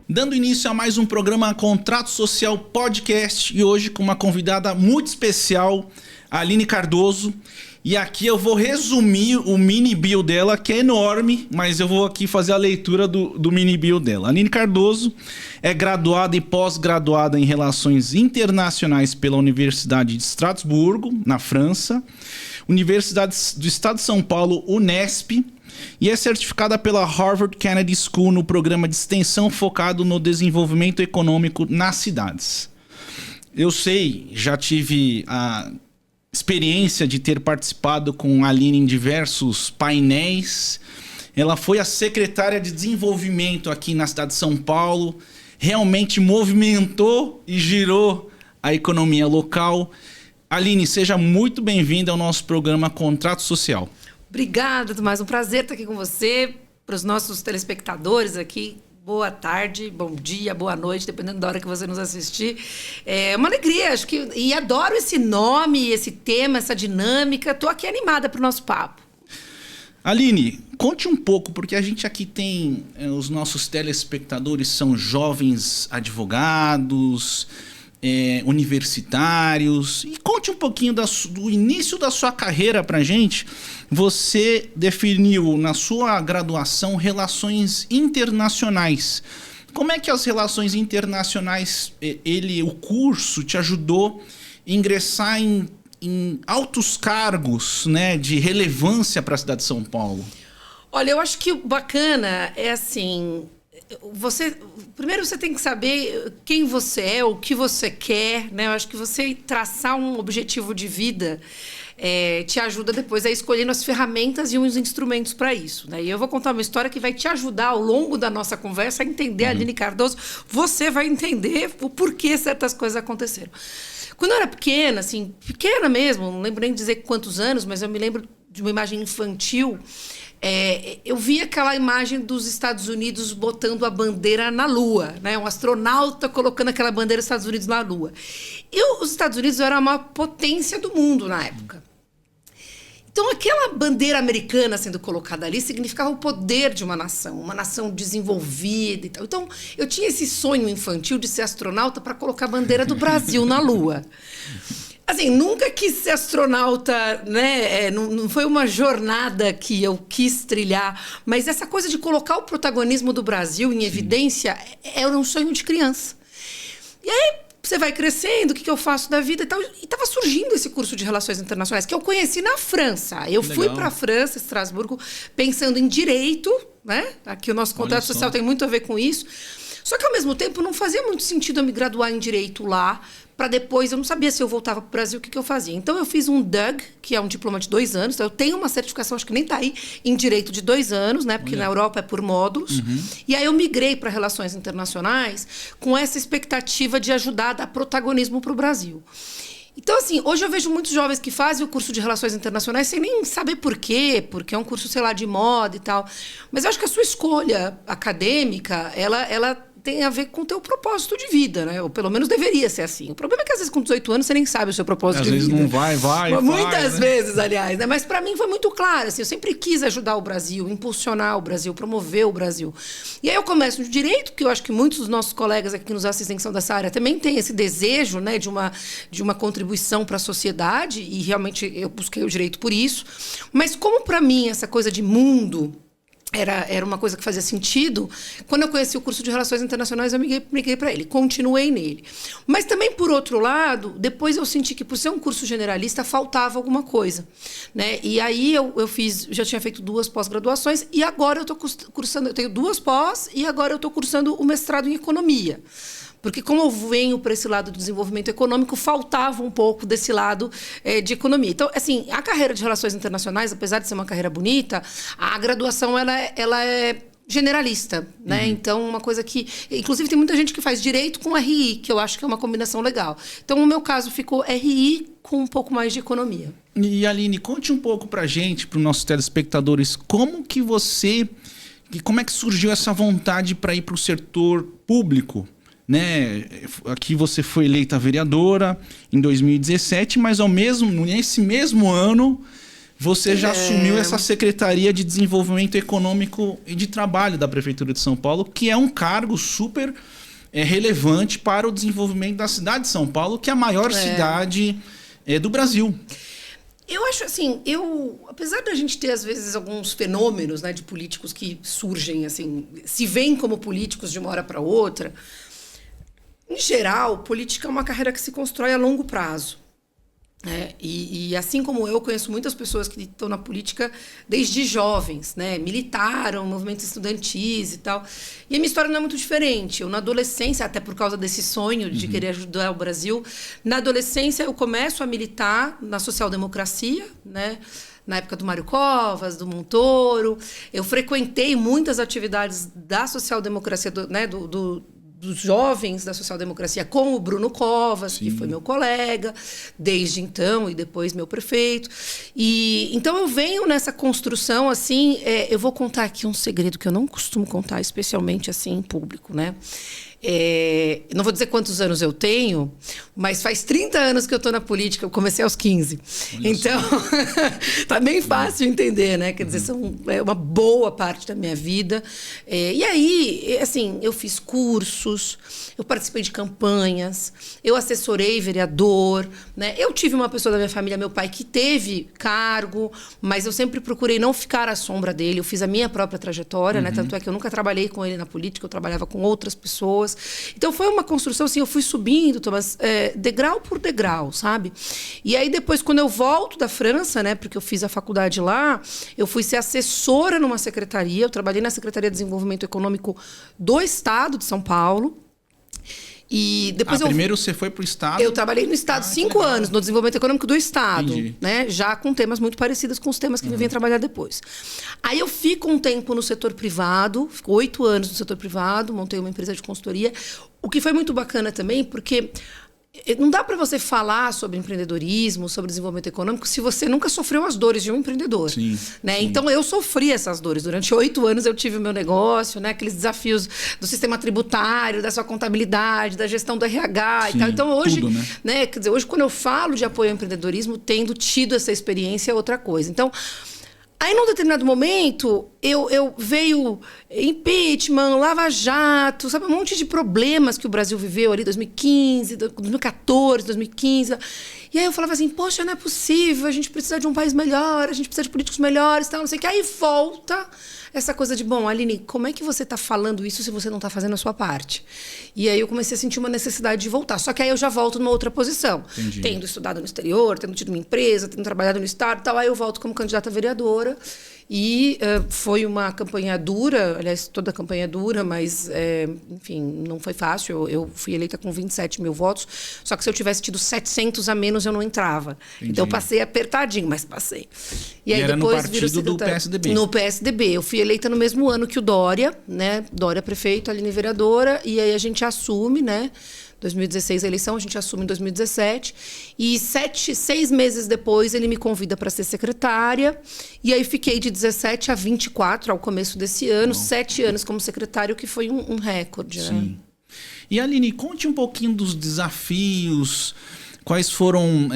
Dando início a mais um programa Contrato Social Podcast e hoje com uma convidada muito especial, a Aline Cardoso. E aqui eu vou resumir o mini bio dela, que é enorme, mas eu vou aqui fazer a leitura do mini bio dela. A Aline Cardoso é graduada e pós-graduada em Relações Internacionais pela Universidade de Estrasburgo, na França, Universidade do Estado de São Paulo, Unesp, e é certificada pela Harvard Kennedy School no programa de extensão focado no desenvolvimento econômico nas cidades. Eu sei, já tive a experiência de ter participado com a Aline em diversos painéis. Ela foi a secretária de desenvolvimento aqui na cidade de São Paulo, realmente movimentou e girou a economia local. Aline, seja muito bem-vinda ao nosso programa Contrato Social. Obrigada, Tomás. Um prazer estar aqui com você. Para os nossos telespectadores aqui, boa tarde, bom dia, boa noite, dependendo da hora que você nos assistir. É uma alegria, acho que... E adoro esse nome, esse tema, essa dinâmica. Estou aqui animada para o nosso papo. Aline, conte um pouco, porque a gente aqui tem... os nossos telespectadores são jovens advogados... universitários, e conte um pouquinho do início da sua carreira pra gente. Você definiu na sua graduação relações internacionais. Como é que as relações internacionais, o curso te ajudou a ingressar em altos cargos, né, de relevância para a cidade de São Paulo? Olha, eu acho que o bacana é assim... Primeiro você tem que saber quem você é, o que você quer, né? Eu acho que você traçar um objetivo de vida te ajuda depois a escolher as ferramentas e os instrumentos para isso, né? E eu vou contar uma história que vai te ajudar ao longo da nossa conversa a entender a Aline Cardoso. Você vai entender o porquê certas coisas aconteceram. Quando eu era pequena, assim, pequena mesmo, não lembro nem dizer quantos anos, mas eu me lembro de uma imagem infantil. Eu vi aquela imagem dos Estados Unidos botando a bandeira na Lua, né? Um astronauta colocando aquela bandeira dos Estados Unidos na Lua. E os Estados Unidos eram a maior potência do mundo na época. Então, aquela bandeira americana sendo colocada ali significava o poder de uma nação desenvolvida e tal. Então, eu tinha esse sonho infantil de ser astronauta para colocar a bandeira do Brasil na Lua. Assim, nunca quis ser astronauta, né? Não foi uma jornada que eu quis trilhar, mas essa coisa de colocar o protagonismo do Brasil em evidência era um sonho de criança. E aí você vai crescendo, o que eu faço da vida e tal. E estava surgindo esse curso de Relações Internacionais, que eu conheci na França. Eu fui para a França, Estrasburgo, pensando em direito, né? Aqui o nosso contrato social tem muito a ver com isso. Só que, ao mesmo tempo, não fazia muito sentido eu me graduar em direito lá, para depois, eu não sabia se eu voltava para o Brasil, o que eu fazia. Então, eu fiz um DUG, que é um diploma de 2 anos. Então, eu tenho uma certificação, acho que nem está aí, em direito de 2 anos, né? Porque na Europa é por módulos. E aí, eu migrei para Relações Internacionais com essa expectativa de ajudar a dar protagonismo para o Brasil. Então, assim, hoje eu vejo muitos jovens que fazem o curso de Relações Internacionais sem nem saber por quê, porque é um curso, sei lá, de moda e tal. Mas eu acho que a sua escolha acadêmica, ela tem a ver com o teu propósito de vida, né? Ou pelo menos deveria ser assim. O problema é que às vezes com 18 anos você nem sabe o seu propósito de vida. Às vezes não vai. Muitas vezes, aliás, né? Mas para mim foi muito claro, assim, eu sempre quis ajudar o Brasil, impulsionar o Brasil, promover o Brasil. E aí eu começo no direito, porque eu acho que muitos dos nossos colegas aqui que nos assistem que são dessa área também têm esse desejo, né, de uma contribuição para a sociedade, e realmente eu busquei o direito por isso. Mas como para mim essa coisa de mundo era uma coisa que fazia sentido, quando eu conheci o curso de Relações Internacionais, eu migrei para ele, continuei nele. Mas também, por outro lado, depois eu senti que, por ser um curso generalista, faltava alguma coisa, né? E aí eu já tinha feito 2 pós-graduações, e agora eu estou cursando, eu tenho 2 pós, e agora eu estou cursando o mestrado em Economia. Porque como eu venho para esse lado do desenvolvimento econômico, faltava um pouco desse lado de economia. Então, assim, a carreira de Relações Internacionais, apesar de ser uma carreira bonita, a graduação ela é generalista, né? Então, uma coisa que... Inclusive, tem muita gente que faz direito com RI, que eu acho que é uma combinação legal. Então, no meu caso, ficou RI com um pouco mais de economia. E, Aline, conte um pouco pra gente, para os nossos telespectadores, como é que surgiu essa vontade para ir para o setor público, né? Aqui você foi eleita vereadora em 2017, mas nesse mesmo ano você já assumiu essa Secretaria de Desenvolvimento Econômico e de Trabalho da Prefeitura de São Paulo, que é um cargo super relevante para o desenvolvimento da cidade de São Paulo, que é a maior cidade do Brasil. Eu acho assim, apesar da gente ter às vezes alguns fenômenos, né, de políticos que surgem assim, se veem como políticos de uma hora para outra, em geral, política é uma carreira que se constrói a longo prazo. E assim como eu conheço muitas pessoas que estão na política desde jovens, né? Militaram, movimentos estudantis e tal. E a minha história não é muito diferente. Eu, na adolescência, até por causa desse sonho de querer ajudar o Brasil, na adolescência eu começo a militar na social-democracia, né? Na época do Mário Covas, do Montoro. Eu frequentei muitas atividades da social-democracia, dos jovens da social-democracia, com o Bruno Covas, que foi meu colega, desde então, e depois meu prefeito. Então, eu venho nessa construção, assim, eu vou contar aqui um segredo que eu não costumo contar, especialmente assim em público, né? Não vou dizer quantos anos eu tenho, mas faz 30 anos que eu estou na política, eu comecei aos 15. Olha, então, tá bem fácil entender, né? Quer dizer, é uma boa parte da minha vida. E aí, assim, eu fiz cursos, eu participei de campanhas, eu assessorei vereador, né? Eu tive uma pessoa da minha família, meu pai, que teve cargo, mas eu sempre procurei não ficar à sombra dele, eu fiz a minha própria trajetória, né? Tanto é que eu nunca trabalhei com ele na política, eu trabalhava com outras pessoas. Então, foi uma construção, assim, eu fui subindo, Thomas, degrau por degrau, sabe? E aí, depois, quando eu volto da França, né, porque eu fiz a faculdade lá, eu fui ser assessora numa secretaria, eu trabalhei na Secretaria de Desenvolvimento Econômico do Estado de São Paulo. E depois primeiro você foi para o Estado? Eu trabalhei no Estado 5 anos, no desenvolvimento econômico do Estado, né? Já com temas muito parecidos com os temas que eu vim trabalhar depois. Aí eu fico um tempo no setor privado, fico 8 anos no setor privado, montei uma empresa de consultoria, o que foi muito bacana também, porque não dá para você falar sobre empreendedorismo, sobre desenvolvimento econômico, se você nunca sofreu as dores de um empreendedor. Sim, né? Sim. Então, eu sofri essas dores. Durante 8 anos, eu tive o meu negócio, né? Aqueles desafios do sistema tributário, da sua contabilidade, da gestão do RH. Sim, e tal. Então, hoje, tudo, né? Quer dizer, hoje, quando eu falo de apoio ao empreendedorismo, tendo tido essa experiência, é outra coisa. Então, aí, num determinado momento, eu veio impeachment, Lava Jato, sabe, um monte de problemas que o Brasil viveu ali, 2015, 2014, 2015. E aí eu falava assim, poxa, não é possível, a gente precisa de um país melhor, a gente precisa de políticos melhores, tal, não sei o que. Aí volta essa coisa de, bom, Aline, como é que você está falando isso se você não está fazendo a sua parte? E aí eu comecei a sentir uma necessidade de voltar. Só que aí eu já volto numa outra posição. Entendi. Tendo estudado no exterior, tendo tido uma empresa, tendo trabalhado no Estado e tal, aí eu volto como candidata a vereadora. E foi uma campanha dura, aliás, toda a campanha é dura, mas, enfim, não foi fácil. Eu fui eleita com 27 mil votos, só que se eu tivesse tido 700 a menos, eu não entrava. Entendi. Então, eu passei apertadinho, mas passei. E aí, era depois, no partido do PSDB? No PSDB. Eu fui eleita no mesmo ano que o Dória, né? Dória prefeito, Aline vereadora, e aí a gente assume, né? 2016 a eleição, a gente assume em 2017. E 6 meses depois, ele me convida para ser secretária. E aí fiquei de 17 a 24 ao começo desse ano. 7 anos como secretário, que foi um recorde. Sim. Né? E, Aline, conte um pouquinho dos desafios. Quais foram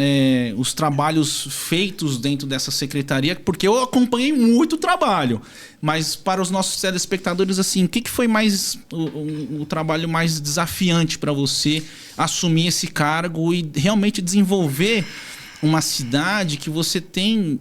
os trabalhos feitos dentro dessa secretaria? Porque eu acompanhei muito trabalho. Mas para os nossos telespectadores, assim, o que foi mais o trabalho mais desafiante para você assumir esse cargo e realmente desenvolver uma cidade que você tem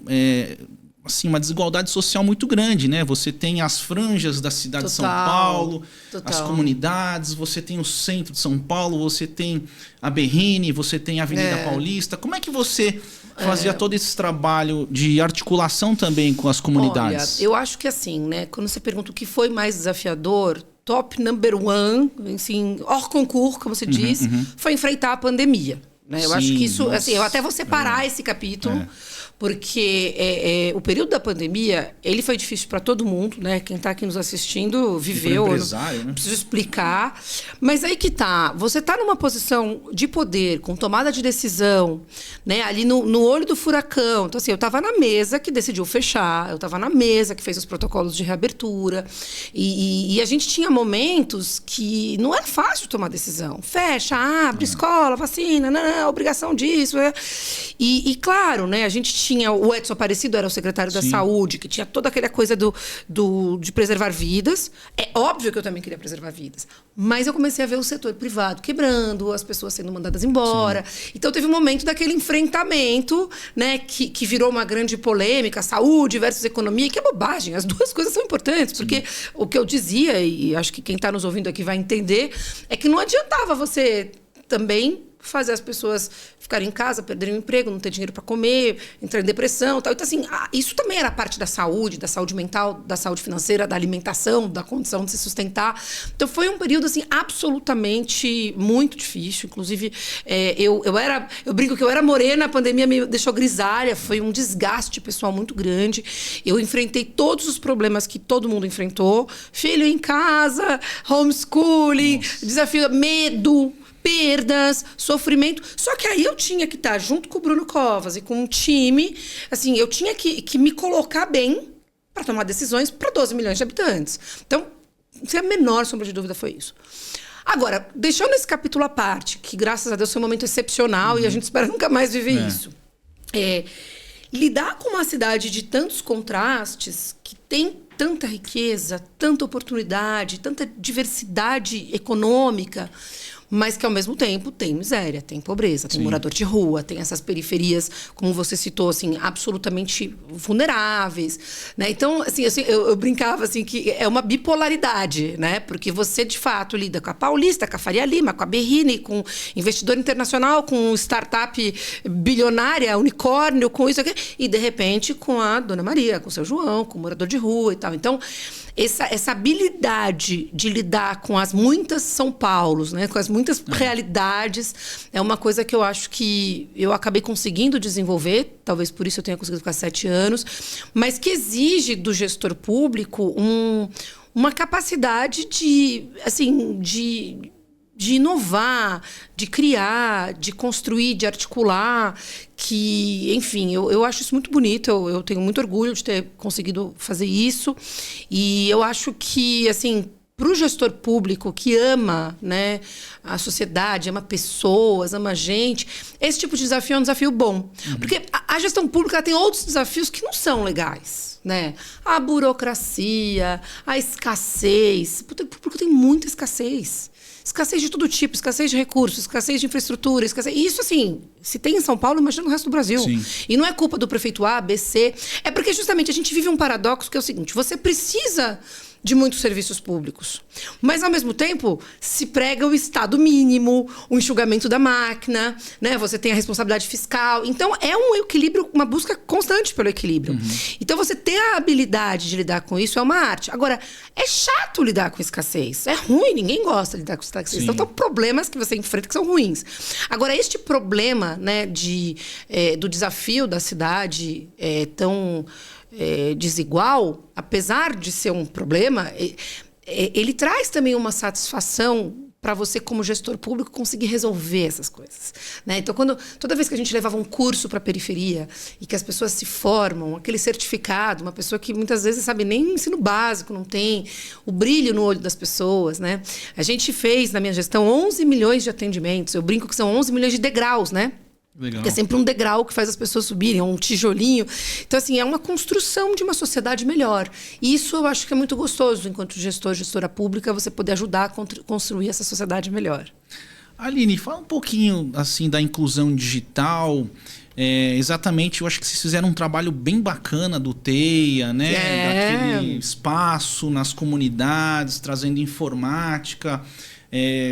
assim, uma desigualdade social muito grande, né? Você tem as franjas da cidade de São Paulo, as comunidades, você tem o centro de São Paulo, você tem a Berrini, você tem a Avenida Paulista. Como é que você fazia todo esse trabalho de articulação também com as comunidades? Olha, eu acho que assim, né? Quando você pergunta o que foi mais desafiador, top number one, assim, hors concours, como se diz, foi enfrentar a pandemia. Né? Eu acho que isso, assim, eu até vou separar esse capítulo, Porque o período da pandemia, ele foi difícil para todo mundo, né? Quem está aqui nos assistindo viveu. Empresário, né? Não preciso explicar. Mas aí que tá. Você está numa posição de poder, com tomada de decisão, né? Ali no olho do furacão. Então, assim, eu estava na mesa que decidiu fechar, eu estava na mesa que fez os protocolos de reabertura. E a gente tinha momentos que não era fácil tomar decisão. Fecha, abre, escola, vacina, não, obrigação disso. E claro, né? A gente tinha o Edson Aparecido, era o secretário da Saúde, que tinha toda aquela coisa de preservar vidas. É óbvio que eu também queria preservar vidas. Mas eu comecei a ver o setor privado quebrando, as pessoas sendo mandadas embora. Sim. Então teve um momento daquele enfrentamento, né? Que virou uma grande polêmica, saúde versus economia, que é bobagem. As duas coisas são importantes, porque o que eu dizia, e acho que quem está nos ouvindo aqui vai entender, é que não adiantava você também fazer as pessoas ficarem em casa, perderem o emprego, não ter dinheiro para comer, entrar em depressão, tal. Então, assim, isso também era parte da saúde mental, da saúde financeira, da alimentação, da condição de se sustentar. Então, foi um período, assim, absolutamente muito difícil. Inclusive, eu brinco que eu era morena, a pandemia me deixou grisalha, foi um desgaste pessoal muito grande. Eu enfrentei todos os problemas que todo mundo enfrentou. Filho em casa, homeschooling, desafio, medo, perdas, sofrimento. Só que aí eu tinha que estar junto com o Bruno Covas e com um time. Assim, eu tinha que me colocar bem para tomar decisões para 12 milhões de habitantes. Então, sem a menor sombra de dúvida, foi isso. Agora, deixando esse capítulo à parte, que graças a Deus foi um momento excepcional e a gente espera nunca mais viver isso. Lidar com uma cidade de tantos contrastes, que tem tanta riqueza, tanta oportunidade, tanta diversidade econômica, mas que, ao mesmo tempo, tem miséria, tem pobreza, tem morador de rua, tem essas periferias, como você citou, assim, absolutamente vulneráveis, né? Então, assim, eu brincava, assim, que é uma bipolaridade, né? Porque você, de fato, lida com a Paulista, com a Faria Lima, com a Berrini, com investidor internacional, com startup bilionária, unicórnio, com isso aqui, e, de repente, com a Dona Maria, com o seu João, com o morador de rua e tal. Então, essa habilidade de lidar com as muitas São Paulos, né, com as muitas realidades, é uma coisa que eu acho que eu acabei conseguindo desenvolver, talvez por isso eu tenha conseguido ficar 7 anos, mas que exige do gestor público uma capacidade de inovar, de criar, de construir, de articular, que, enfim, eu acho isso muito bonito, eu tenho muito orgulho de ter conseguido fazer isso, e eu acho que, assim, para o gestor público que ama, né, a sociedade, ama pessoas, ama gente, esse tipo de desafio é um desafio bom. Porque a gestão pública tem outros desafios que não são legais, né? A burocracia, a escassez. O público tem muita escassez. Escassez de todo tipo, escassez de recursos, escassez de infraestrutura, escassez... Isso, assim, se tem em São Paulo, imagina no resto do Brasil. Sim. E não é culpa do prefeito A, B, C. É porque, justamente, a gente vive um paradoxo que é o seguinte: você precisa de muitos serviços públicos. Mas, ao mesmo tempo, se prega o Estado mínimo, o enxugamento da máquina, né? Você tem a responsabilidade fiscal. Então, é um equilíbrio, uma busca constante pelo equilíbrio. Então, você ter a habilidade de lidar com isso é uma arte. Agora, é chato lidar com escassez. É ruim, ninguém gosta de lidar com escassez. Sim. Então, são problemas que você enfrenta que são ruins. Agora, este problema, né, do desafio da cidade tão... desigual, apesar de ser um problema, ele traz também uma satisfação para você, como gestor público, conseguir resolver essas coisas, né? Então, toda vez que a gente levava um curso para a periferia e que as pessoas se formam, aquele certificado, uma pessoa que muitas vezes, sabe, nem ensino básico não tem, o brilho no olho das pessoas, né? A gente fez, na minha gestão, 11 milhões de atendimentos. Eu brinco que são 11 milhões de degraus, né? Legal. Que é sempre um degrau que faz as pessoas subirem, um tijolinho. Então, assim, é uma construção de uma sociedade melhor. E isso eu acho que é muito gostoso, enquanto gestora pública, você poder ajudar a construir essa sociedade melhor. Aline, fala um pouquinho, assim, da inclusão digital. Exatamente, eu acho que vocês fizeram um trabalho bem bacana do TEIA, né? Daquele espaço nas comunidades, trazendo informática.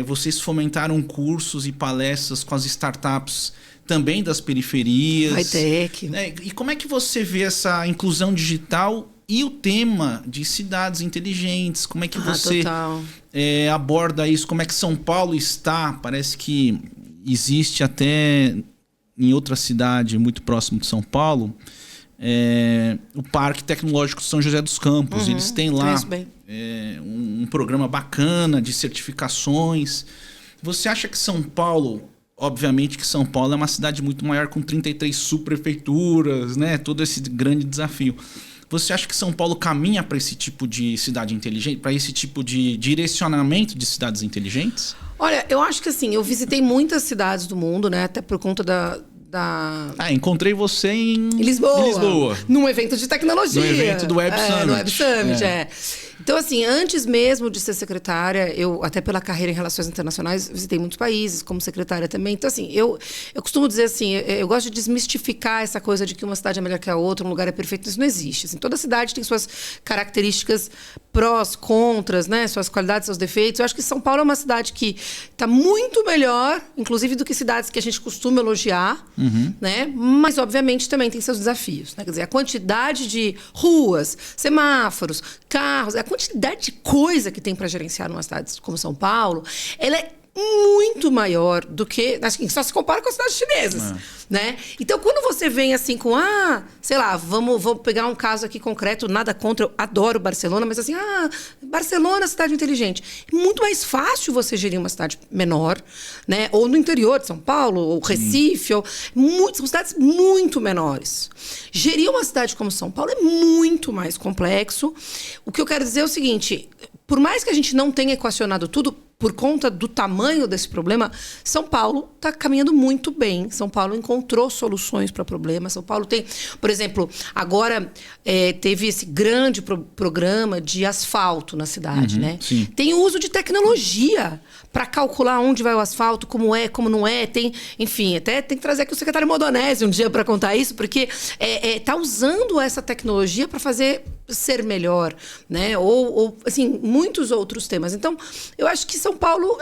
Vocês fomentaram cursos e palestras com as startups também das periferias. Hightech. E como é que você vê essa inclusão digital e o tema de cidades inteligentes? Como é que você aborda isso? Como é que São Paulo está? Parece que existe até em outra cidade muito próximo de São Paulo, o Parque Tecnológico São José dos Campos. Eles têm lá um programa bacana de certificações. Você acha que São Paulo... Obviamente que São Paulo é uma cidade muito maior, com 33 subprefeituras, né? Todo esse grande desafio. Você acha que São Paulo caminha para esse tipo de cidade inteligente, para esse tipo de direcionamento de cidades inteligentes? Olha, eu acho que assim, eu visitei muitas cidades do mundo, né? Até por conta encontrei você em Lisboa. Num evento de tecnologia. No evento do Web Summit. No Web Summit, Então, assim, antes mesmo de ser secretária, eu, até pela carreira em relações internacionais, visitei muitos países, como secretária também. Então, assim, eu costumo dizer assim, eu gosto de desmistificar essa coisa de que uma cidade é melhor que a outra, um lugar é perfeito. Isso não existe. Assim, toda cidade tem suas características prós, contras, né? Suas qualidades, seus defeitos. Eu acho que São Paulo é uma cidade que está muito melhor, inclusive, do que cidades que a gente costuma elogiar, né? Mas, obviamente, também tem seus desafios, né? Quer dizer, a quantidade de ruas, semáforos, carros, a quantidade de coisa que tem para gerenciar numa cidade como São Paulo, ela é muito maior do que... Assim, só se compara com as cidades chinesas, né? Então, quando você vem assim com... sei lá, vamos pegar um caso aqui concreto, nada contra, eu adoro Barcelona, mas assim, Barcelona, cidade inteligente. É muito mais fácil você gerir uma cidade menor, né? Ou no interior de São Paulo, ou Recife, são cidades muito menores. Gerir uma cidade como São Paulo é muito mais complexo. O que eu quero dizer é o seguinte, por mais que a gente não tenha equacionado tudo, por conta do tamanho desse problema, São Paulo está caminhando muito bem. São Paulo encontrou soluções para problemas. São Paulo tem, por exemplo, agora teve esse grande programa de asfalto na cidade, né? Sim. Tem o uso de tecnologia para calcular onde vai o asfalto, como é, como não é. Enfim, até tem que trazer aqui o secretário Modonese um dia para contar isso, porque está usando essa tecnologia para fazer ser melhor, né? Ou assim, muitos outros temas. Então, eu acho que São Paulo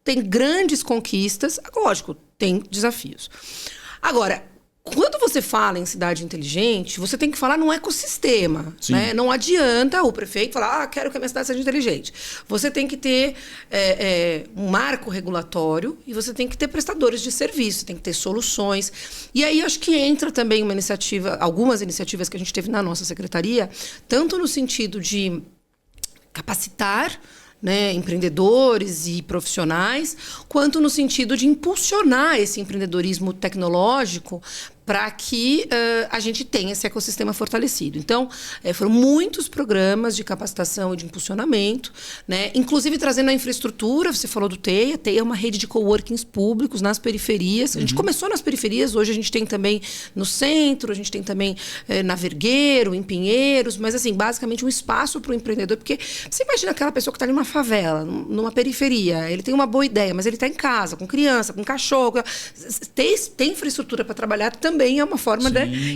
tem grandes conquistas, lógico, tem desafios. Agora, quando você fala em cidade inteligente, você tem que falar num ecossistema, né? Não adianta o prefeito falar, quero que a minha cidade seja inteligente. Você tem que ter um marco regulatório e você tem que ter prestadores de serviço, tem que ter soluções. E aí acho que entra também algumas iniciativas que a gente teve na nossa secretaria, tanto no sentido de capacitar, né, empreendedores e profissionais, quanto no sentido de impulsionar esse empreendedorismo tecnológico para que a gente tenha esse ecossistema fortalecido. Então, foram muitos programas de capacitação e de impulsionamento, né? Inclusive trazendo a infraestrutura, você falou do TEIA. TEIA é uma rede de coworkings públicos nas periferias. A gente começou nas periferias, hoje a gente tem também no centro, a gente tem também na Vergueiro, em Pinheiros, mas assim, basicamente um espaço para o empreendedor, porque você imagina aquela pessoa que está numa favela, numa periferia, ele tem uma boa ideia, mas ele está em casa, com criança, com cachorro, tem infraestrutura para trabalhar também é uma forma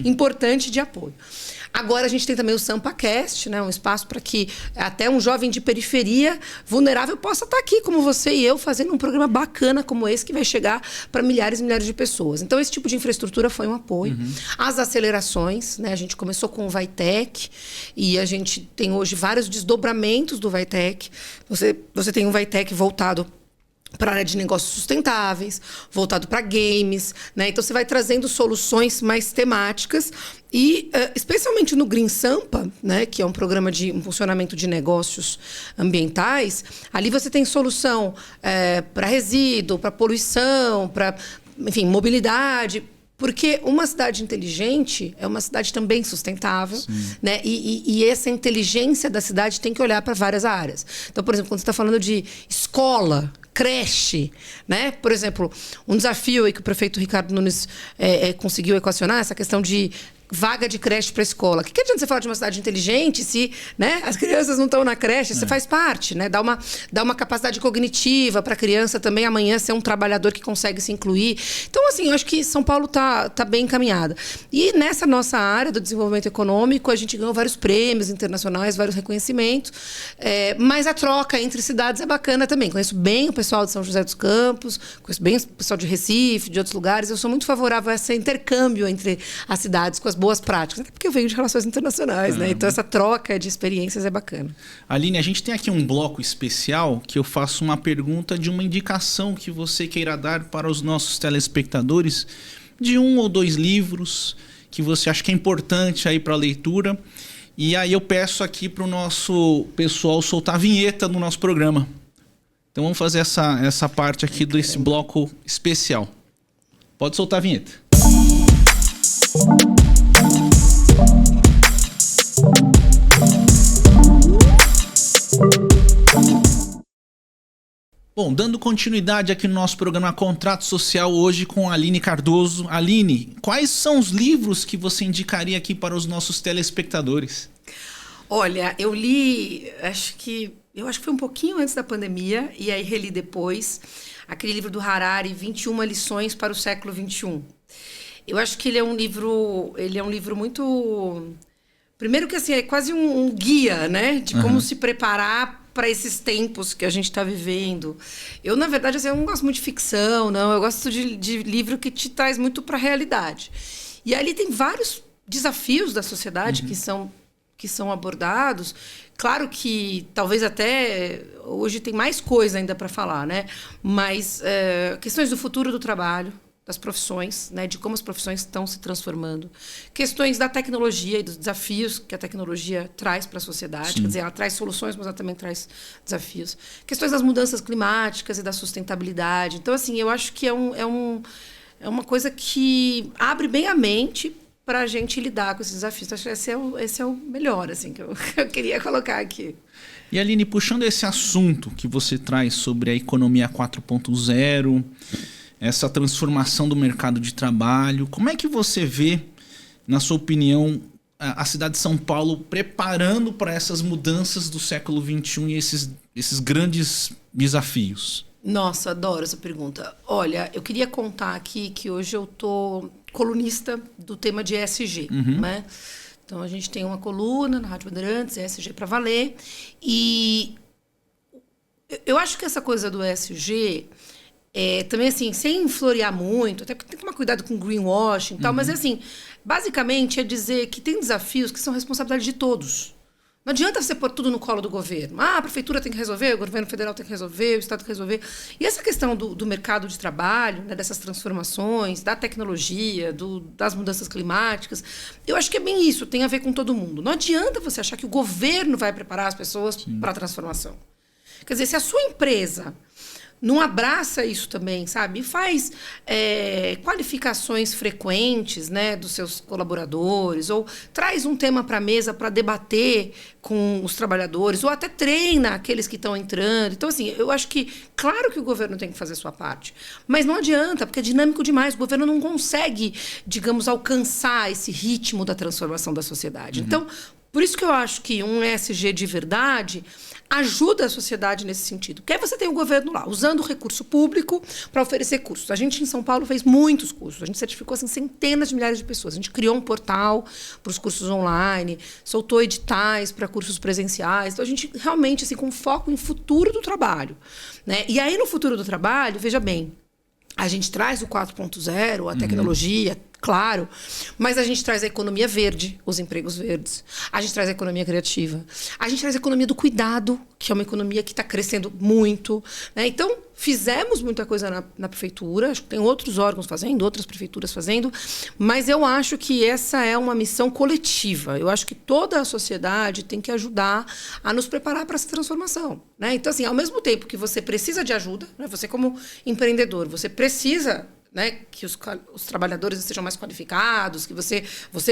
importante de apoio. Agora a gente tem também o SampaCast, né? Um espaço para que até um jovem de periferia vulnerável possa estar aqui, como você e eu, fazendo um programa bacana como esse, que vai chegar para milhares e milhares de pessoas. Então, esse tipo de infraestrutura foi um apoio. As acelerações, né? A gente começou com o Vaitec e a gente tem hoje vários desdobramentos do Vaitec. Você tem um Vaitec voltado para a área de negócios sustentáveis, voltado para games, né? Então, você vai trazendo soluções mais temáticas e, especialmente no Green Sampa, né? Que é um programa de funcionamento de negócios ambientais, ali você tem solução para resíduo, para poluição, para, enfim, mobilidade. Porque uma cidade inteligente é uma cidade também sustentável, né? E essa inteligência da cidade tem que olhar para várias áreas. Então, por exemplo, quando você está falando de escola, creche, né? Por exemplo, um desafio aí que o prefeito Ricardo Nunes conseguiu equacionar, essa questão de vaga de creche para escola. O que adianta você falar de uma cidade inteligente se, né, as crianças não estão na creche? Você faz parte, né? Dá uma capacidade cognitiva para a criança também amanhã ser um trabalhador que consegue se incluir. Então, assim, eu acho que São Paulo tá bem encaminhada. E nessa nossa área do desenvolvimento econômico, a gente ganhou vários prêmios internacionais, vários reconhecimentos. Mas a troca entre cidades é bacana também. Conheço bem o pessoal de São José dos Campos, conheço bem o pessoal de Recife, de outros lugares. Eu sou muito favorável a esse intercâmbio entre as cidades, com as boas práticas. Até porque eu venho de relações internacionais, né? Então essa troca de experiências é bacana. Aline, a gente tem aqui um bloco especial que eu faço uma pergunta de uma indicação que você queira dar para os nossos telespectadores de 1 ou 2 livros que você acha que é importante aí para a leitura. E aí eu peço aqui para o nosso pessoal soltar a vinheta no nosso programa. Então vamos fazer essa parte aqui desse bloco especial. Pode soltar a vinheta. Bom, dando continuidade aqui no nosso programa Contrato Social, hoje com a Aline Cardoso. Aline, quais são os livros que você indicaria aqui para os nossos telespectadores? Olha, eu li, acho que foi um pouquinho antes da pandemia, e aí reli depois, aquele livro do Harari, 21 lições para o século XXI. Eu acho que ele é um livro muito... Primeiro que assim, é quase um guia, né? De como se preparar para esses tempos que a gente está vivendo. Eu, na verdade, assim, eu não gosto muito de ficção, não. Eu gosto de livro que te traz muito para a realidade. E ali tem vários desafios da sociedade que são abordados. Claro que talvez até hoje tem mais coisa ainda para falar, né? Mas questões do futuro do trabalho, das profissões, né, de como as profissões estão se transformando. Questões da tecnologia e dos desafios que a tecnologia traz para a sociedade. Sim. Quer dizer, ela traz soluções, mas ela também traz desafios. Questões das mudanças climáticas e da sustentabilidade. Então, assim, eu acho que é uma coisa que abre bem a mente para a gente lidar com esses desafios. Acho que esse é o melhor, assim, que eu queria colocar aqui. E, Aline, puxando esse assunto que você traz sobre a economia 4.0... essa transformação do mercado de trabalho. Como é que você vê, na sua opinião, a cidade de São Paulo preparando para essas mudanças do século XXI e esses grandes desafios? Nossa, adoro essa pergunta. Olha, eu queria contar aqui que hoje eu tô colunista do tema de ESG, né? Então, a gente tem uma coluna na Rádio Bandeirantes, ESG para valer. E eu acho que essa coisa do ESG... também, assim, sem florear muito, até porque tem que tomar cuidado com greenwashing e tal, mas, assim, basicamente é dizer que tem desafios que são responsabilidade de todos. Não adianta você pôr tudo no colo do governo. A prefeitura tem que resolver, o governo federal tem que resolver, o Estado tem que resolver. E essa questão do mercado de trabalho, né, dessas transformações, da tecnologia, das mudanças climáticas, eu acho que é bem isso, tem a ver com todo mundo. Não adianta você achar que o governo vai preparar as pessoas para a transformação. Quer dizer, se a sua empresa não abraça isso também, sabe? E faz qualificações frequentes, né, dos seus colaboradores, ou traz um tema para a mesa para debater com os trabalhadores, ou até treina aqueles que estão entrando. Então, assim, eu acho que, claro que o governo tem que fazer a sua parte, mas não adianta, porque é dinâmico demais. O governo não consegue, digamos, alcançar esse ritmo da transformação da sociedade. Então, por isso que eu acho que um ESG de verdade ajuda a sociedade nesse sentido. Porque aí você tem o governo lá, usando o recurso público para oferecer cursos. A gente, em São Paulo, fez muitos cursos. A gente certificou assim, centenas de milhares de pessoas. A gente criou um portal para os cursos online, soltou editais para cursos presenciais. Então, a gente realmente, assim, com foco em futuro do trabalho, né? E aí, no futuro do trabalho, veja bem, a gente traz o 4.0, a tecnologia, claro, mas a gente traz a economia verde, os empregos verdes. A gente traz a economia criativa. A gente traz a economia do cuidado, que é uma economia que está crescendo muito, né? Então, fizemos muita coisa na prefeitura, acho que tem outros órgãos fazendo, outras prefeituras fazendo, mas eu acho que essa é uma missão coletiva. Eu acho que toda a sociedade tem que ajudar a nos preparar para essa transformação, né? Então, assim, ao mesmo tempo que você precisa de ajuda, né? Você como empreendedor, você precisa, né, que os trabalhadores sejam mais qualificados, que você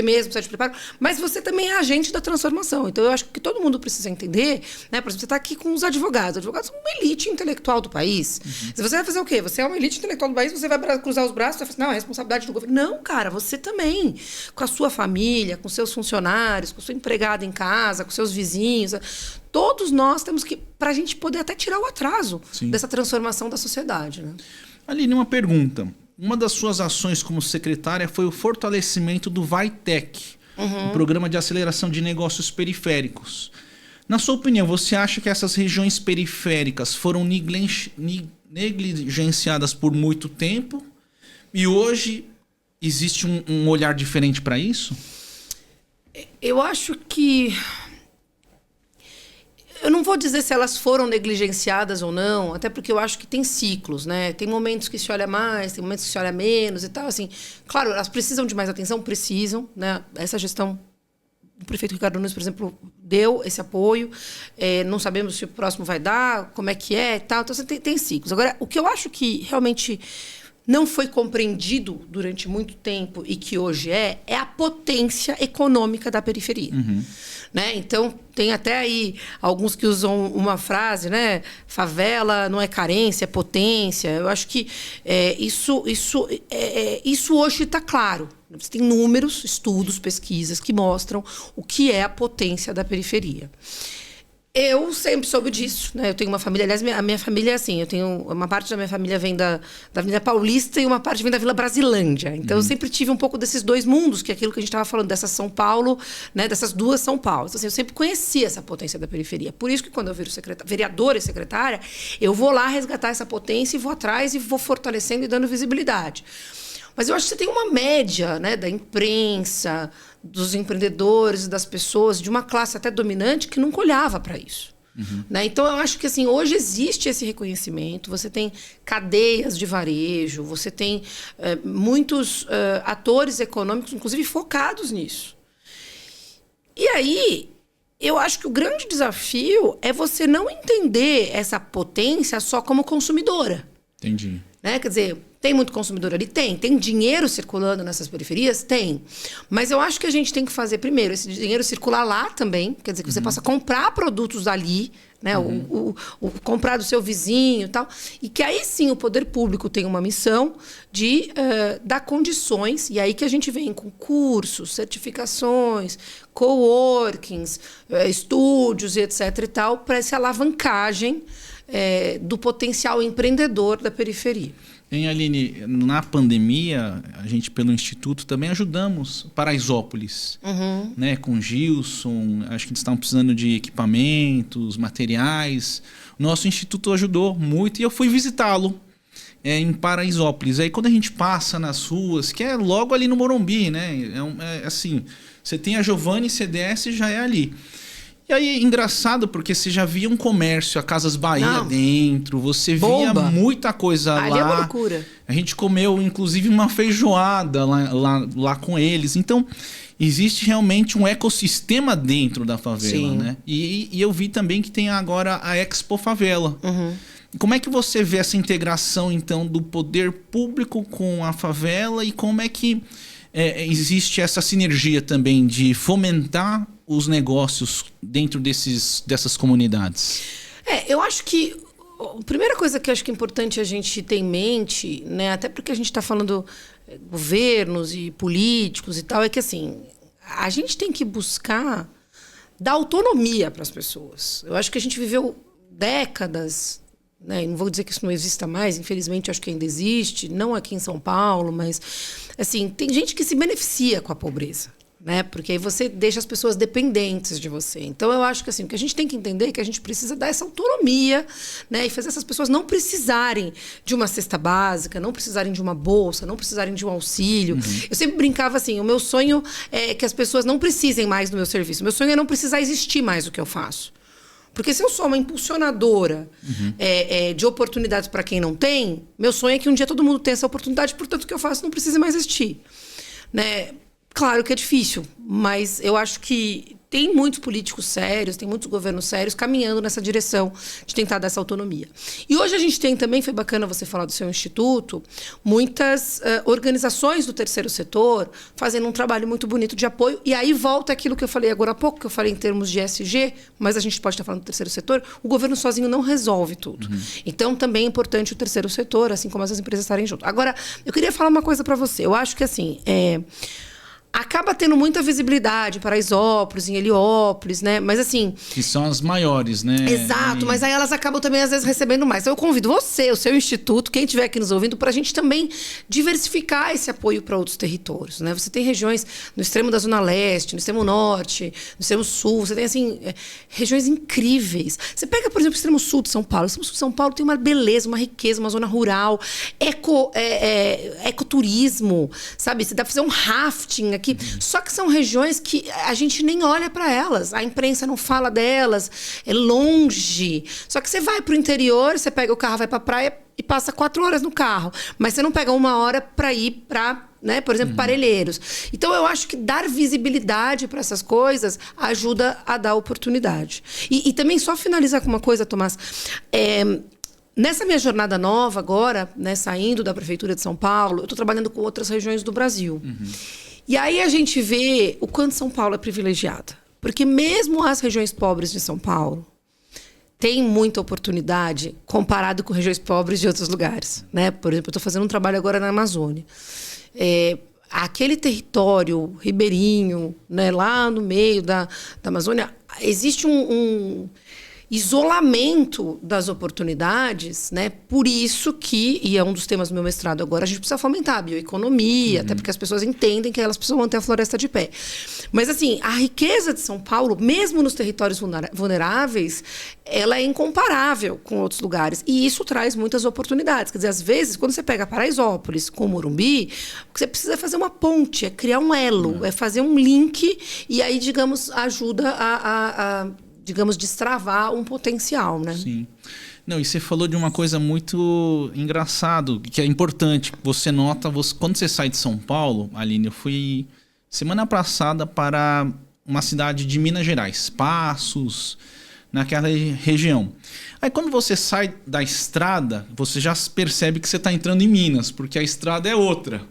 mesmo precisa de preparo, mas você também é agente da transformação. Então, eu acho que todo mundo precisa entender, né? Por exemplo, você está aqui com os advogados. Os advogados são uma elite intelectual do país. Se você vai fazer o quê? Você é uma elite intelectual do país, você vai cruzar os braços e vai falar assim, não, é responsabilidade do governo. Não, cara, você também. Com a sua família, com seus funcionários, com a sua empregada em casa, com seus vizinhos. Todos nós temos que, para a gente poder até tirar o atraso dessa transformação da sociedade, né? Aline, uma pergunta. Uma das suas ações como secretária foi o fortalecimento do VAITEC, um programa de aceleração de negócios periféricos. Na sua opinião, você acha que essas regiões periféricas foram negligenciadas por muito tempo e hoje existe um olhar diferente para isso? Eu acho que... Eu não vou dizer se elas foram negligenciadas ou não, até porque eu acho que tem ciclos, né? Tem momentos que se olha mais, tem momentos que se olha menos e tal, assim. Claro, elas precisam de mais atenção, precisam, né? Essa gestão do prefeito Ricardo Nunes, por exemplo, deu esse apoio. Não sabemos se o próximo vai dar, como é que é e tal. Então, você tem ciclos. Agora, o que eu acho que realmente não foi compreendido durante muito tempo e que hoje é a potência econômica da periferia. Uhum. Né? Então, tem até aí alguns que usam uma frase, né? Favela não é carência, é potência. Eu acho que isso hoje está claro. Você tem números, estudos, pesquisas que mostram o que é a potência da periferia. Eu sempre soube disso, né? Eu tenho uma família, aliás, a minha família é assim, eu tenho uma parte da minha família vem da Avenida Paulista e uma parte vem da Vila Brasilândia. Então, eu sempre tive um pouco desses dois mundos, que é aquilo que a gente estava falando, dessa São Paulo, né? Dessas duas São Paulo. Então, assim, eu sempre conheci essa potência da periferia. Por isso que quando eu viro vereadora e secretária, eu vou lá resgatar essa potência e vou atrás e vou fortalecendo e dando visibilidade. Mas eu acho que você tem uma média, né, da imprensa, dos empreendedores, das pessoas, de uma classe até dominante que nunca olhava para isso. Uhum. Né? Então, eu acho que assim, hoje existe esse reconhecimento, você tem cadeias de varejo, você tem muitos atores econômicos, inclusive, focados nisso. E aí, eu acho que o grande desafio é você não entender essa potência só como consumidora. Entendi. Né? Quer dizer, tem muito consumidor ali? Tem dinheiro circulando nessas periferias? Tem. Mas eu acho que a gente tem que fazer, primeiro, esse dinheiro circular lá também. Quer dizer, que você possa comprar produtos ali, né? O comprar do seu vizinho e tal. E que aí sim o poder público tem uma missão de dar condições. E aí que a gente vem com cursos, certificações, coworkings, estúdios e etc. e tal, para essa alavancagem do potencial empreendedor da periferia. Hein, Aline, na pandemia, a gente, pelo Instituto, também ajudamos Paraisópolis, né, com Gilson. Acho que eles estavam precisando de equipamentos, materiais. O nosso Instituto ajudou muito e eu fui visitá-lo em Paraisópolis. Aí, quando a gente passa nas ruas, que é logo ali no Morumbi, né? Assim, você tem a Giovanni CDS e já é ali. E aí, engraçado, porque você já via um comércio, a Casas Bahia dentro, você via muita coisa lá. Ali é uma loucura. A gente comeu, inclusive, uma feijoada lá com eles. Então, existe realmente um ecossistema dentro da favela, né? E eu vi também que tem agora a Expo Favela. Como é que você vê essa integração, então, do poder público com a favela e como é que existe essa sinergia também de fomentar os negócios dentro dessas comunidades? Eu acho que a primeira coisa que eu acho que é importante a gente ter em mente, né, até porque a gente está falando governos e políticos e tal, é que assim, a gente tem que buscar dar autonomia para as pessoas. Eu acho que a gente viveu décadas, né, não vou dizer que isso não exista mais, infelizmente acho que ainda existe, não aqui em São Paulo, mas assim, tem gente que se beneficia com a pobreza. Né? Porque aí você deixa as pessoas dependentes de você. Então, eu acho que assim, o que a gente tem que entender é que a gente precisa dar essa autonomia, né? E fazer essas pessoas não precisarem de uma cesta básica, não precisarem de uma bolsa, não precisarem de um auxílio. Eu sempre brincava assim, o meu sonho é que as pessoas não precisem mais do meu serviço. O meu sonho é não precisar existir mais do que eu faço. Porque se eu sou uma impulsionadora de oportunidades para quem não tem, meu sonho é que um dia todo mundo tenha essa oportunidade, portanto, o que eu faço não precisa mais existir. Né? Claro que é difícil, mas eu acho que tem muitos políticos sérios, tem muitos governos sérios caminhando nessa direção de tentar dar essa autonomia. E hoje a gente tem também, foi bacana você falar do seu instituto, muitas organizações do terceiro setor fazendo um trabalho muito bonito de apoio. E aí volta aquilo que eu falei agora há pouco, que eu falei em termos de ESG, mas a gente pode estar falando do terceiro setor, o governo sozinho não resolve tudo. Então também é importante o terceiro setor, assim como as empresas estarem juntas. Agora, eu queria falar uma coisa para você. Eu acho que assim, a acaba tendo muita visibilidade, Paraisópolis, em Heliópolis, né? Mas assim... Que são as maiores, né? Exato, mas aí elas acabam também, às vezes, recebendo mais. Então eu convido você, o seu instituto, quem estiver aqui nos ouvindo, para a gente também diversificar esse apoio para outros territórios, né? Você tem regiões no extremo da Zona Leste, no extremo Norte, no extremo Sul, você tem, assim, regiões incríveis. Você pega, por exemplo, o extremo Sul de São Paulo. O extremo Sul de São Paulo tem uma beleza, uma riqueza, uma zona rural, ecoturismo, sabe? Você dá pra fazer um rafting aqui. Só que são regiões que a gente nem olha para elas. A imprensa não fala delas, é longe. Só que você vai pro interior, você pega o carro, vai pra praia e passa 4 horas no carro. Mas você não pega 1 hora para ir para, né, por exemplo, Parelheiros. Então, eu acho que dar visibilidade para essas coisas ajuda a dar oportunidade. E também, só finalizar com uma coisa, Tomás. Nessa minha jornada nova agora, né, saindo da Prefeitura de São Paulo, eu estou trabalhando com outras regiões do Brasil. E aí a gente vê o quanto São Paulo é privilegiada. Porque mesmo as regiões pobres de São Paulo têm muita oportunidade comparado com regiões pobres de outros lugares, né? Por exemplo, eu estou fazendo um trabalho agora na Amazônia. Aquele território ribeirinho, né, lá no meio da Amazônia, existe um isolamento das oportunidades, né? Por isso que, e é um dos temas do meu mestrado agora, a gente precisa fomentar a bioeconomia, até porque as pessoas entendem que elas precisam manter a floresta de pé. Mas, assim, a riqueza de São Paulo, mesmo nos territórios vulneráveis, ela é incomparável com outros lugares. E isso traz muitas oportunidades. Quer dizer, às vezes, quando você pega Paraisópolis com Morumbi, o que você precisa é fazer uma ponte, é criar um elo, é fazer um link, e aí, digamos, ajuda digamos, destravar um potencial, né? Sim. Não, e você falou de uma coisa muito engraçada, que é importante. Você nota, quando você sai de São Paulo, Aline, eu fui semana passada para uma cidade de Minas Gerais, Passos, naquela região. Aí quando você sai da estrada, você já percebe que você está entrando em Minas, porque a estrada é outra.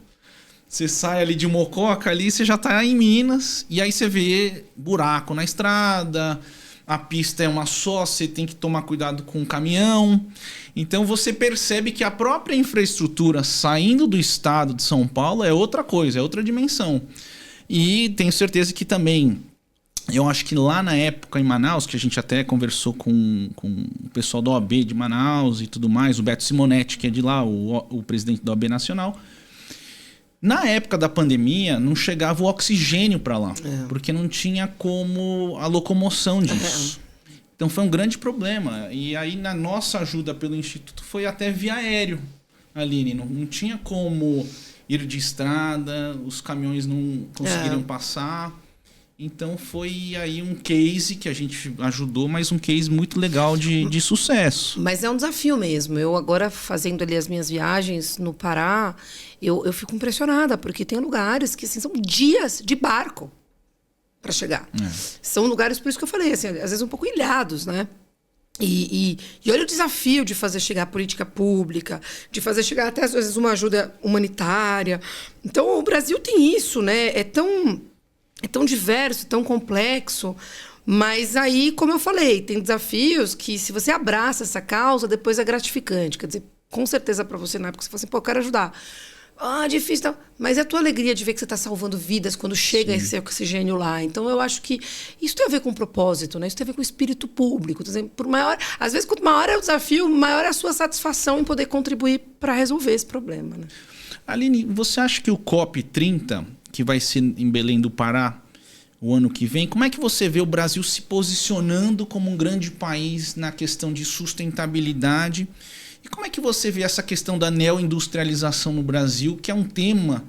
Você sai ali de Mococa, ali você já está em Minas, e aí você vê buraco na estrada. A pista é uma só, você tem que tomar cuidado com o caminhão. Então você percebe que a própria infraestrutura saindo do estado de São Paulo é outra coisa, é outra dimensão. E tenho certeza que também, eu acho que lá na época em Manaus, que a gente até conversou com o pessoal da OAB de Manaus e tudo mais, o Beto Simonetti, que é de lá, o presidente da OAB Nacional. Na época da pandemia, não chegava o oxigênio para lá, porque não tinha como a locomoção disso. Então foi um grande problema. E aí, na nossa ajuda pelo Instituto, foi até via aéreo, Aline. Não tinha como ir de estrada, os caminhões não conseguiram passar. Então foi aí um case que a gente ajudou, mas um case muito legal de sucesso. Mas é um desafio mesmo. Eu agora, fazendo ali as minhas viagens no Pará, eu fico impressionada, porque tem lugares que, assim, são dias de barco para chegar. São lugares, por isso que eu falei, assim, às vezes um pouco ilhados, né? E olha o desafio de fazer chegar a política pública, de fazer chegar até, às vezes, uma ajuda humanitária. Então, o Brasil tem isso, né? É tão diverso, tão complexo, mas aí, como eu falei, tem desafios que, se você abraça essa causa, depois é gratificante. Quer dizer, com certeza para você, na época, você fala assim, pô, eu quero ajudar. Difícil, tal. Mas é a tua alegria de ver que você está salvando vidas quando chega esse oxigênio lá. Então, eu acho que isso tem a ver com propósito, né? Isso tem a ver com o espírito público. Por maior, às vezes, quanto maior é o desafio, maior é a sua satisfação em poder contribuir para resolver esse problema, né? Aline, você acha que o COP30, que vai ser em Belém do Pará o ano que vem, como é que você vê o Brasil se posicionando como um grande país na questão de sustentabilidade? E como é que você vê essa questão da neoindustrialização no Brasil, que é um tema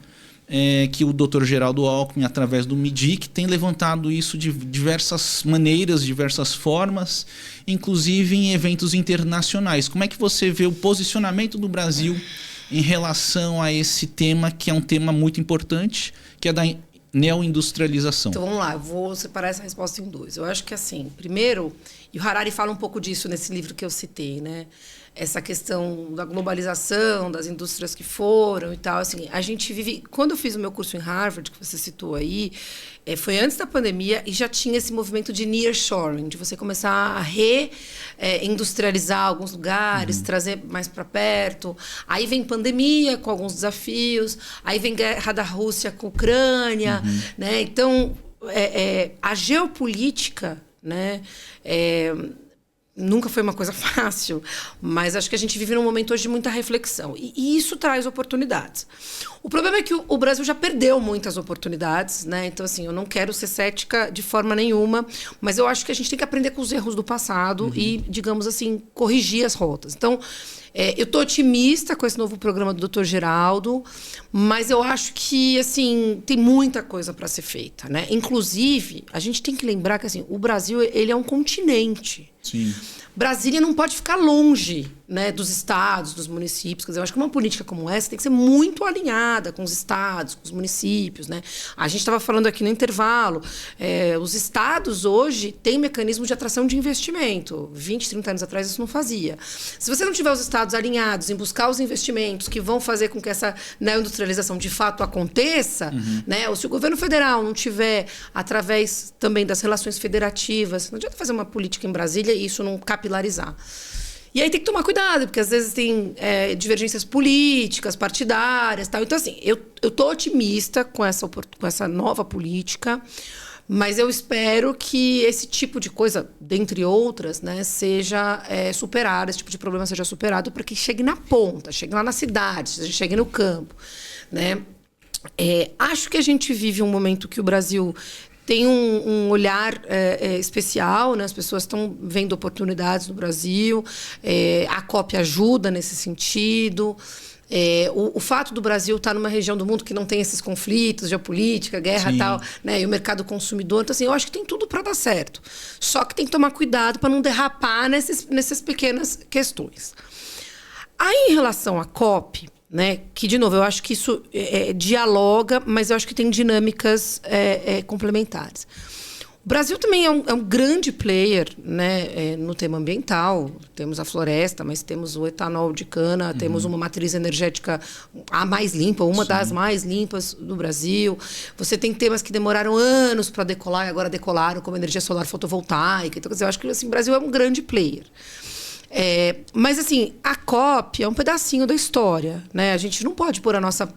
que o Dr. Geraldo Alckmin, através do MIDIC, tem levantado isso de diversas maneiras, diversas formas, inclusive em eventos internacionais. Como é que você vê o posicionamento do Brasil em relação a esse tema, que é um tema muito importante, que é da neoindustrialização? Então, vamos lá, eu vou separar essa resposta em 2. Eu acho que, assim, primeiro, e o Harari fala um pouco disso nesse livro que eu citei, né? essa questão da globalização, das indústrias que foram e tal. Assim, a gente vive... Quando eu fiz o meu curso em Harvard, que você citou aí, foi antes da pandemia e já tinha esse movimento de nearshoring, de você começar a reindustrializar alguns lugares, trazer mais para perto. Aí vem pandemia com alguns desafios, aí vem guerra da Rússia com a Ucrânia, né? Então, a geopolítica, né? Nunca foi uma coisa fácil, mas acho que a gente vive num momento hoje de muita reflexão. E isso traz oportunidades. O problema é que o Brasil já perdeu muitas oportunidades, né? Então, assim, eu não quero ser cética de forma nenhuma, mas eu acho que a gente tem que aprender com os erros do passado e, digamos assim, corrigir as rotas. Então, eu estou otimista com esse novo programa do Dr. Geraldo, mas eu acho que, assim, tem muita coisa para ser feita, né? Inclusive, a gente tem que lembrar que, assim, o Brasil, ele é um continente. Sim. Brasília não pode ficar longe, né, dos estados, dos municípios. Quer dizer, eu acho que uma política como essa tem que ser muito alinhada com os estados, com os municípios, né? A gente estava falando aqui no intervalo, os estados hoje têm mecanismos de atração de investimento. 20, 30 anos atrás isso não fazia. Se você não tiver os estados alinhados em buscar os investimentos que vão fazer com que essa neoindustrialização de fato aconteça, né? Ou se o governo federal não tiver, através também das relações federativas, não adianta fazer uma política em Brasília e isso não capilarizar. E aí tem que tomar cuidado, porque às vezes tem divergências políticas, partidárias, tal. Então, assim, eu estou otimista com essa nova política, mas eu espero que esse tipo de coisa, dentre outras, né, seja superado, esse tipo de problema seja superado para que chegue na ponta, chegue lá na cidade, chegue no campo, né? Acho que a gente vive um momento que o Brasil tem um olhar especial, né? As pessoas estão vendo oportunidades no Brasil, a COP ajuda nesse sentido. O fato do Brasil estar numa região do mundo que não tem esses conflitos, geopolítica, guerra e tal, né? E o mercado consumidor, então, assim, eu acho que tem tudo para dar certo. Só que tem que tomar cuidado para não derrapar nessas pequenas questões. Aí, em relação à COP, né, que, de novo, eu acho que isso dialoga, mas eu acho que tem dinâmicas complementares. O Brasil também é um grande player, né, no tema ambiental. Temos a floresta, mas temos o etanol de cana, temos uma matriz energética a mais limpa, uma das mais limpas do Brasil. Você tem temas que demoraram anos para decolar e agora decolaram, como energia solar fotovoltaica. Então, quer dizer, eu acho que assim, o Brasil é um grande player. Mas, assim, a COP é um pedacinho da história, né? A gente não pode pôr a nossa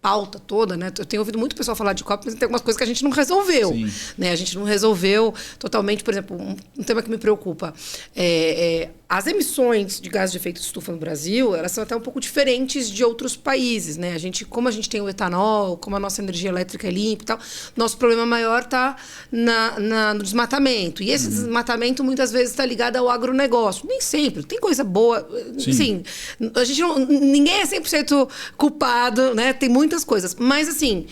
pauta toda, né? Eu tenho ouvido muito pessoal falar de COP, mas tem algumas coisas que a gente não resolveu, né? A gente não resolveu totalmente, por exemplo, um tema que me preocupa. As emissões de gases de efeito de estufa no Brasil, elas são até um pouco diferentes de outros países, né? Como a gente tem o etanol, como a nossa energia elétrica é limpa e tal, nosso problema maior está no desmatamento. E esse desmatamento muitas vezes está ligado ao agronegócio. Nem sempre. Tem coisa boa. Assim, ninguém é 100% culpado, né? Tem muitas coisas. Mas, assim,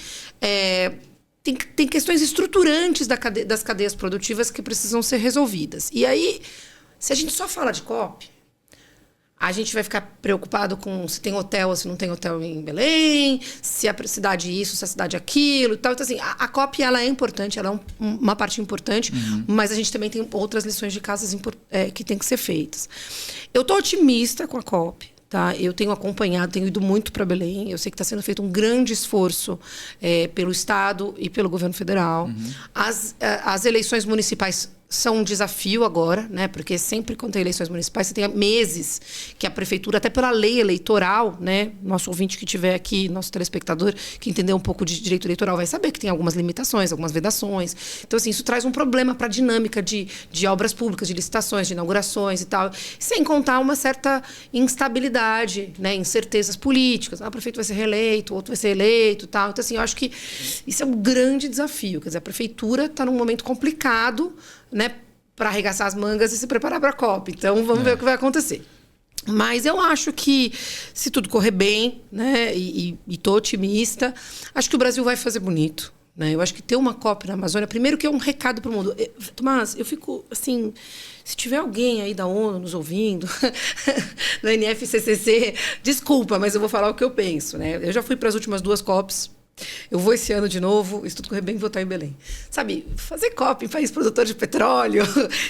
tem questões estruturantes das cadeias produtivas que precisam ser resolvidas. E aí, se a gente só fala de COP, a gente vai ficar preocupado com se tem hotel ou se não tem hotel em Belém, se a cidade isso, se a cidade aquilo e tal. Então, assim, a COP ela é importante, ela é uma parte importante, mas a gente também tem outras lições de casa que tem que ser feitas. Eu estou otimista com a COP. Tá? Eu tenho acompanhado, tenho ido muito para Belém. Eu sei que está sendo feito um grande esforço pelo Estado e pelo governo federal. As eleições municipais são um desafio agora, né? Porque sempre quando tem eleições municipais, você tem meses que a prefeitura, até pela lei eleitoral, né? Nosso ouvinte que estiver aqui, nosso telespectador, que entender um pouco de direito eleitoral, vai saber que tem algumas limitações, algumas vedações. Então, assim, isso traz um problema para a dinâmica de obras públicas, de licitações, de inaugurações e tal. Sem contar uma certa instabilidade, né? Incertezas políticas. O prefeito vai ser reeleito, outro vai ser eleito e tal. Então, assim, eu acho que isso é um grande desafio. Quer dizer, a prefeitura está num momento complicado, né, para arregaçar as mangas e se preparar para a COP. Então, vamos ver o que vai acontecer. Mas eu acho que, se tudo correr bem, né, e estou otimista, acho que o Brasil vai fazer bonito. Né? Eu acho que ter uma COP na Amazônia, primeiro que é um recado para o mundo. Tomás, eu fico, assim, se tiver alguém aí da ONU nos ouvindo, da NFCCC, desculpa, mas eu vou falar o que eu penso. Né? Eu já fui para as últimas 2 COPs, Eu vou esse ano de novo, se tudo correr bem, vou estar em Belém. Sabe, fazer COP em país produtor de petróleo,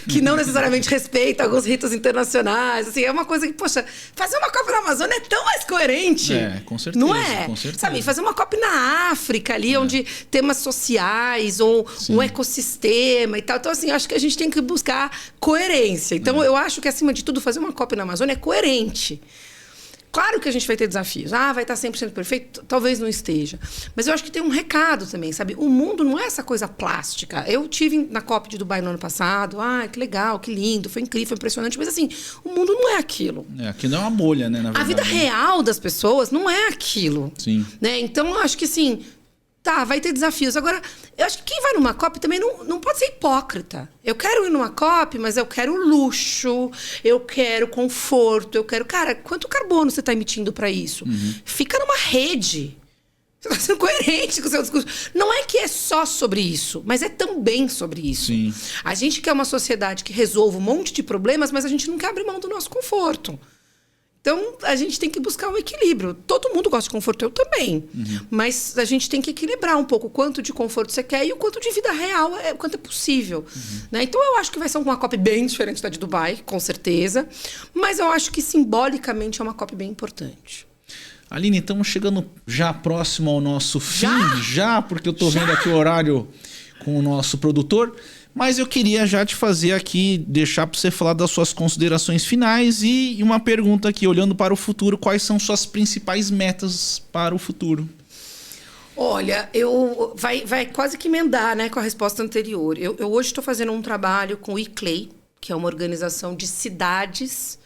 que não necessariamente respeita alguns ritos internacionais, assim, é uma coisa que, poxa, fazer uma COP na Amazônia é tão mais coerente. Com certeza. Não é? Com certeza. Sabe, fazer uma COP na África ali, onde temas sociais, ou um ecossistema e tal. Então, assim, eu acho que a gente tem que buscar coerência. Então, eu acho que, acima de tudo, fazer uma COP na Amazônia é coerente. Claro que a gente vai ter desafios. Vai estar 100% perfeito? Talvez não esteja. Mas eu acho que tem um recado também, sabe? O mundo não é essa coisa plástica. Eu tive na COP de Dubai no ano passado. Que legal, que lindo, foi incrível, foi impressionante. Mas, assim, o mundo não é aquilo. Aquilo é uma bolha, né? Na verdade. A vida real das pessoas não é aquilo. Sim. Né? Então, eu acho que, assim... vai ter desafios. Agora, eu acho que quem vai numa COP também não pode ser hipócrita. Eu quero ir numa COP, mas eu quero luxo, eu quero conforto, eu quero... Cara, quanto carbono você está emitindo para isso? Fica numa rede. Você está sendo coerente com o seu discurso. Não é que é só sobre isso, mas é também sobre isso. Sim. A gente quer uma sociedade que resolva um monte de problemas, mas a gente não quer abrir mão do nosso conforto. Então, a gente tem que buscar um equilíbrio. Todo mundo gosta de conforto, eu também. Mas a gente tem que equilibrar um pouco o quanto de conforto você quer e o quanto de vida real, o quanto é possível. Né? Então, eu acho que vai ser uma COP bem diferente da de Dubai, com certeza. Mas eu acho que, simbolicamente, é uma COP bem importante. Aline, estamos chegando já próximo ao nosso fim. Já porque eu estou vendo aqui o horário com o nosso produtor. Mas eu queria já te fazer aqui, deixar para você falar das suas considerações finais e uma pergunta aqui, olhando para o futuro, quais são suas principais metas para o futuro? Olha, vai quase que emendar, né, com a resposta anterior. Eu hoje estou fazendo um trabalho com o ICLEI, que é uma organização de cidades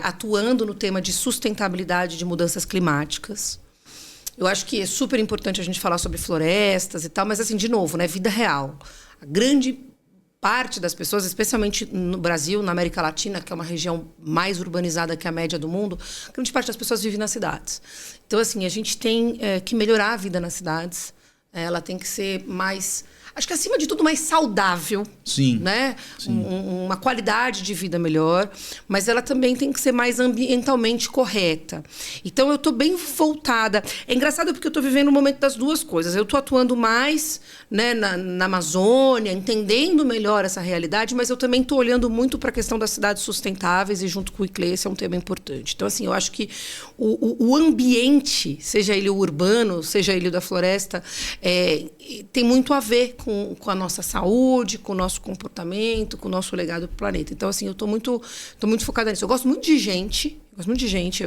atuando no tema de sustentabilidade de mudanças climáticas. Eu acho que é super importante a gente falar sobre florestas e tal, mas, assim, de novo, né, vida real. A grande parte das pessoas, especialmente no Brasil, na América Latina, que é uma região mais urbanizada que a média do mundo, a grande parte das pessoas vive nas cidades. Então, assim, a gente tem que melhorar a vida nas cidades. Ela tem que ser mais... Acho que, acima de tudo, mais saudável. Sim. Né? Sim. Uma qualidade de vida melhor. Mas ela também tem que ser mais ambientalmente correta. Então, eu estou bem voltada. É engraçado porque eu estou vivendo o momento das duas coisas. Eu estou atuando mais, né, na Amazônia, entendendo melhor essa realidade, mas eu também estou olhando muito para a questão das cidades sustentáveis e, junto com o ICLEI, esse é um tema importante. Então, assim, eu acho que o ambiente, seja ele o urbano, seja ele o da floresta, tem muito a ver com a nossa saúde, com o nosso comportamento, com o nosso legado para o planeta. Então, assim, eu estou muito focada nisso. Eu gosto muito de gente,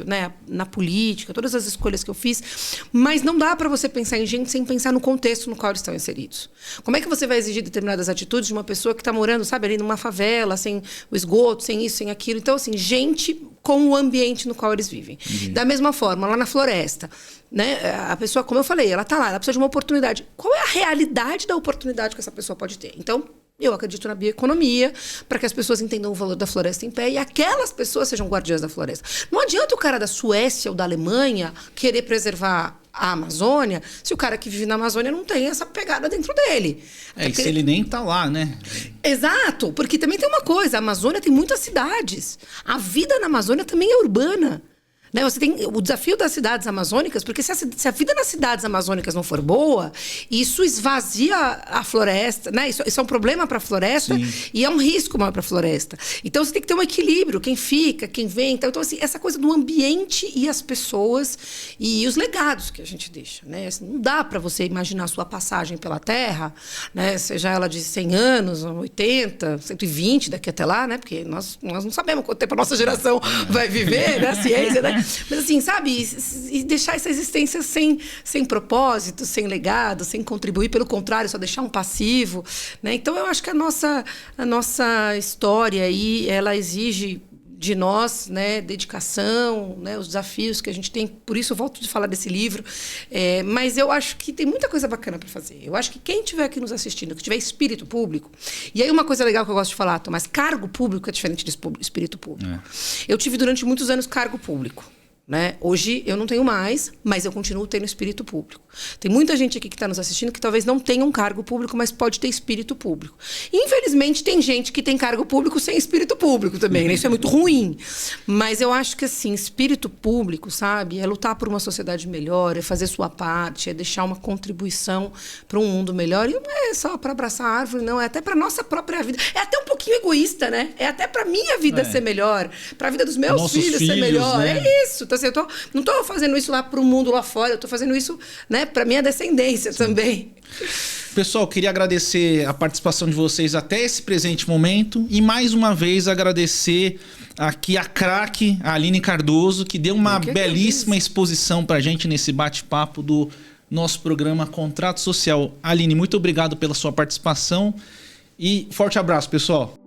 né, na política, todas as escolhas que eu fiz, mas não dá para você pensar em gente sem pensar no contexto no qual eles estão inseridos. Como é que você vai exigir determinadas atitudes de uma pessoa que está morando, sabe, ali numa favela, sem o esgoto, sem isso, sem aquilo? Então, assim, gente com o ambiente no qual eles vivem. Da mesma forma, lá na floresta, né, a pessoa, como eu falei, ela está lá, ela precisa de uma oportunidade. Qual é a realidade da oportunidade que essa pessoa pode ter? Então, eu acredito na bioeconomia, para que as pessoas entendam o valor da floresta em pé e aquelas pessoas sejam guardiãs da floresta. Não adianta o cara da Suécia ou da Alemanha querer preservar a Amazônia se o cara que vive na Amazônia não tem essa pegada dentro dele. E se ele nem tá lá, né? Exato, porque também tem uma coisa, a Amazônia tem muitas cidades. A vida na Amazônia também é urbana. Né? Você tem o desafio das cidades amazônicas, porque se a vida nas cidades amazônicas não for boa, isso esvazia a floresta, né? Isso é um problema para a floresta. Sim. E é um risco maior para a floresta. Então você tem que ter um equilíbrio, quem fica, quem vem. Então, assim, essa coisa do ambiente e as pessoas e os legados que a gente deixa. Né? Assim, não dá para você imaginar a sua passagem pela Terra, né? Seja ela de 100 anos, 80, 120 daqui até lá, né? Porque nós não sabemos quanto tempo a nossa geração vai viver, né? A ciência, né? Mas, assim, sabe? E deixar essa existência sem propósito, sem legado, sem contribuir. Pelo contrário, só deixar um passivo. Né? Então, eu acho que a nossa história aí, ela exige de nós, né, dedicação, né, os desafios que a gente tem. Por isso, eu volto a falar desse livro. Mas eu acho que tem muita coisa bacana para fazer. Eu acho que quem estiver aqui nos assistindo, que tiver espírito público... E aí, uma coisa legal que eu gosto de falar, Tomás, cargo público é diferente de espírito público. Eu tive, durante muitos anos, cargo público. né? Hoje eu não tenho mais, mas eu continuo tendo espírito público. Tem muita gente aqui que está nos assistindo que talvez não tenha um cargo público, mas pode ter espírito público. Infelizmente, tem gente que tem cargo público sem espírito público também, né? Isso é muito ruim. Mas eu acho que, assim, espírito público, sabe? É lutar por uma sociedade melhor, é fazer sua parte, é deixar uma contribuição para um mundo melhor. E não é só para abraçar a árvore, não. É até para nossa própria vida. É até um pouquinho egoísta, né? É até para minha vida ser melhor, para a vida dos meus filhos ser melhor. Né? É isso. Então, assim, não estou fazendo isso lá para o mundo lá fora, eu estou fazendo isso, né, para minha descendência também. Pessoal, queria agradecer a participação de vocês até esse presente momento e mais uma vez agradecer aqui a craque, a Aline Cardoso, que deu uma belíssima exposição pra gente nesse bate-papo do nosso programa Contrato Social. Aline, muito obrigado pela sua participação e forte abraço, pessoal.